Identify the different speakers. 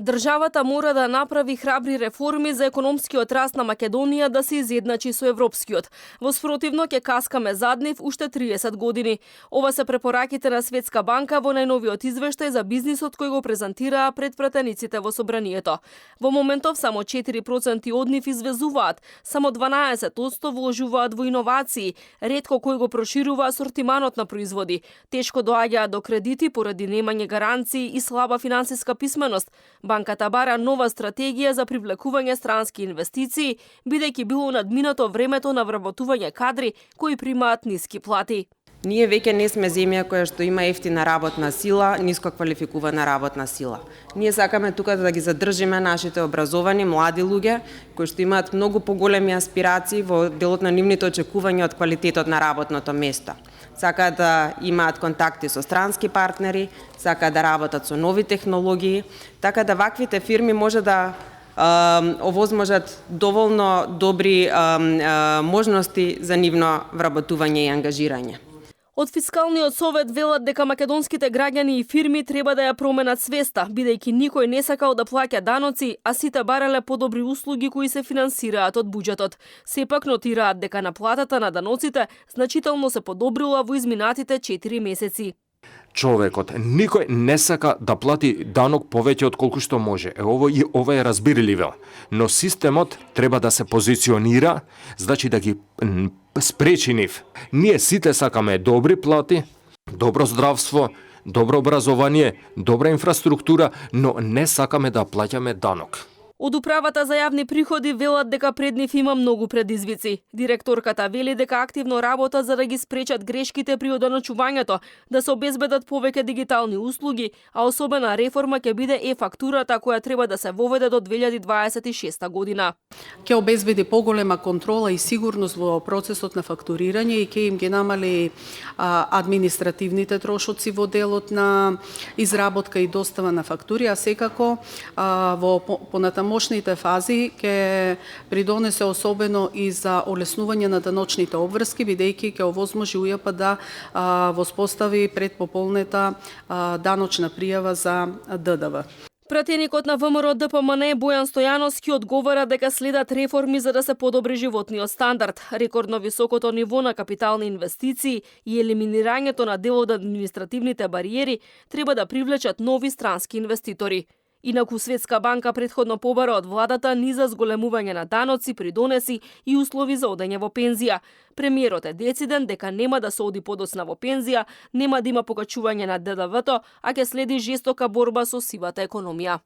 Speaker 1: Државата мора да направи храбри реформи за економскиот раст на Македонија да се изедначи со европскиот. Во спротивно ќе каскаме заднив уште 30 години. Ова се препораките на Светска банка во најновиот извештај за бизнисот кој го презентираа пред пратениците во собранието. Во моментов само 4% од нив извезуваат, само 12% вложуваат во иновации, ретко кој го проширува асортиманот на производи. Тешко доаѓаат до кредити поради немање гаранции и слаба финансиска писменост. Банката бара нова стратегија за привлекување странски инвестиции, бидејќи било надминато времето на вработување кадри кои примаат ниски плати.
Speaker 2: Ние веќе не сме земја која што има ефтина работна сила, ниско квалификувана работна сила. Ние сакаме тука да ги задржиме нашите образовани млади луѓе кои што имаат многу поголеми аспирации во делот на нивните очекувања од квалитетот на работното место. Сакаат да имаат контакти со странски партнери, сакаат да работат со нови технологии, така да ваквите фирми може да овозможат доволно добри можности за нивно вработување и ангажирање.
Speaker 1: Од Фискалниот совет велат дека македонските граѓани и фирми треба да ја променат свеста, бидејќи никој не сакал да плаќа даноци, а сите барале подобри услуги кои се финансираат од буџетот. Сепак нотираат дека наплатата на даноците значително се подобрила во изминатите 4 месеци.
Speaker 3: Човекот никој не сака да плати данок повеќе од колку што може. Ова е разбирливо, но системот треба да се позиционира, значи да ги спречи нив. Ние сите сакаме добри плати, добро здравство, добро образование, добра инфраструктура, но не сакаме да плаќаме данок.
Speaker 1: Од управата за јавни приходи велат дека пред нив има многу предизвици. Директорката вели дека активно работат за да ги спречат грешките при одоначувањето, да се обезбедат повеќе дигитални услуги, а особена реформа ќе биде е-фактурата која треба да се воведе до 2026 година.
Speaker 4: Ќе обезбеди поголема контрола и сигурност во процесот на фактурирање и ќе им ги намали административните трошоци во делот на изработка и достава на фактури, а секако во понатамошните фази ќе придонесе особено и за олеснување на даночните обврски, бидејќи ќе овозможи УЈП да воспостави предпополнета даночна пријава за ДДВ.
Speaker 1: Пратеникот на ВМРО ДПМН Бојан Стојановски одговара дека следат реформи за да се подобри животниот стандард, рекордно високото ниво на капитални инвестиции и елиминирањето на дел од административните бариери треба да привлечат нови странски инвеститори. Инаку Светска банка претходно побара од владата низа зголемување на даноци, придонеси и услови за одење во пензија. Премиерот е дециден дека нема да се оди подоцна во пензија, нема да има покачување на ДДВ-то, а ќе следи жестока борба со сивата економија.